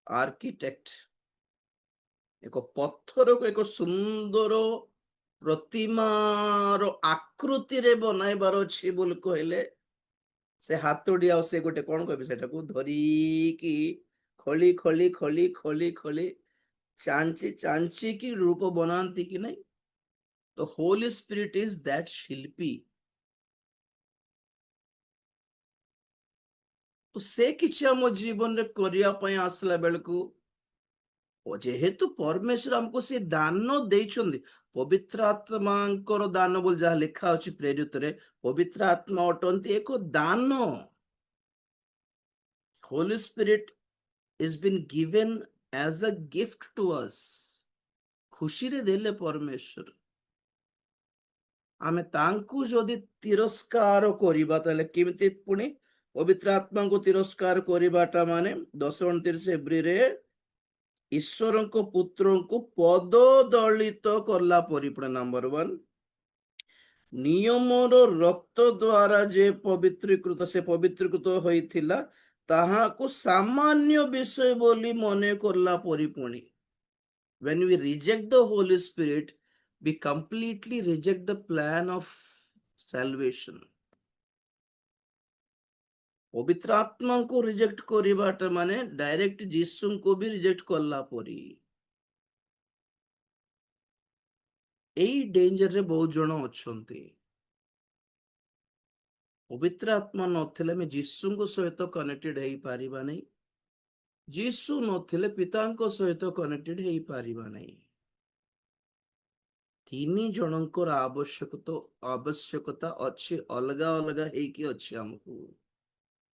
Architect ଏକ ପଥରକୁ ଏକ ସୁନ୍ଦର ପ୍ରତିମାର ଆକୃତିରେ ବନାଇବାର ଅଛି ବୋଲି କହିଲେ ସେ ହାତୁଡ଼ି ଆଉ ସେ ଗୋଟେ କଣ କହିବେ ସେଟାକୁ ଧରିକି ଖୋଳି ଖୋଳି ଖୋଳି ଖୋଳି ଖୋଳି ଚାଞ୍ଚିକି ରୂପ ବନାନ୍ତି କି ନାଇଁ? ତ ହୋଲି ସ୍ପିରିଟ ଇଜ ଦ୍ୟାଟ ଶିଳ୍ପୀ। ତ ସେ କିଛି ଆମ ଜୀବନରେ କରିବା ପାଇଁ ଆସିଲା ବେଳକୁ ଯେହେତୁ ପରମେଶ୍ୱର ଆମକୁ ସେ ଦାନ ଦେଇଛନ୍ତି, ପବିତ୍ର ଆତ୍ମାଙ୍କର ଦାନ ବୋଲି ଯାହା ଲେଖା ଅଛି ପ୍ରେରିତରେ, ପବିତ୍ର ଆତ୍ମା ଅଟନ୍ତି ଏକ ଦାନ। Holi spirit is been given as a gift to us। ଖୁସିରେ ଦେଲେ ପରମେଶ୍ୱର। ଆମେ ତାଙ୍କୁ ଯଦି ତିରସ୍କାର କରିବା ତାହେଲେ କେମିତି ପୁଣି ପବିତ୍ର ଆତ୍ମାଙ୍କୁ ତିରସ୍କାର କରିବାଟା ମାନେ 10:29 ଏବ୍ରିରେ ଈଶ୍ୱରଙ୍କ ପୁତ୍ରଙ୍କୁ ପଦଦଳିତ କଲା ପରି। ପୁଣି ନମ୍ବର 1, ନିୟମର ରକ୍ତ ଦ୍ୱାରା ଯେ ପବିତ୍ରୀକୃତ ସେ ପବିତ୍ରୀକୃତ ହୋଇଥିଲା ତାହାକୁ ସାମାନ୍ୟ ବିଷୟ ବୋଲି ମନେ କଲା ପରି। ପୁଣି when we reject the Holy Spirit, we completely reject the plan of salvation। ପବିତ୍ର ଆତ୍ମାଙ୍କୁ ରିଜେକ୍ଟ କରିବାଟା ମାନେ ଡାଇରେକ୍ଟ ଯୀଶୁଙ୍କୁ ବି ରିଜେକ୍ଟ କଲା ପରି। ଏଇ ଡେଞ୍ଜରରେ ବହୁତ ଜଣ ଅଛନ୍ତି। ପବିତ୍ର ଆତ୍ମା ନଥିଲେ ଆମେ ଯୀଶୁଙ୍କ ସହିତ କନେକ୍ଟେଡ ହେଇପାରିବା ନାହିଁ। ଯୀଶୁ ନଥିଲେ ପିତାଙ୍କ ସହିତ କନେକ୍ଟେଡ ହେଇପାରିବା ନାହିଁ। ତିନି ଜଣଙ୍କର ଆବଶ୍ୟକତା ଅଛି, ଅଲଗା ଅଲଗା ହେଇକି ଅଛି ଆମକୁ।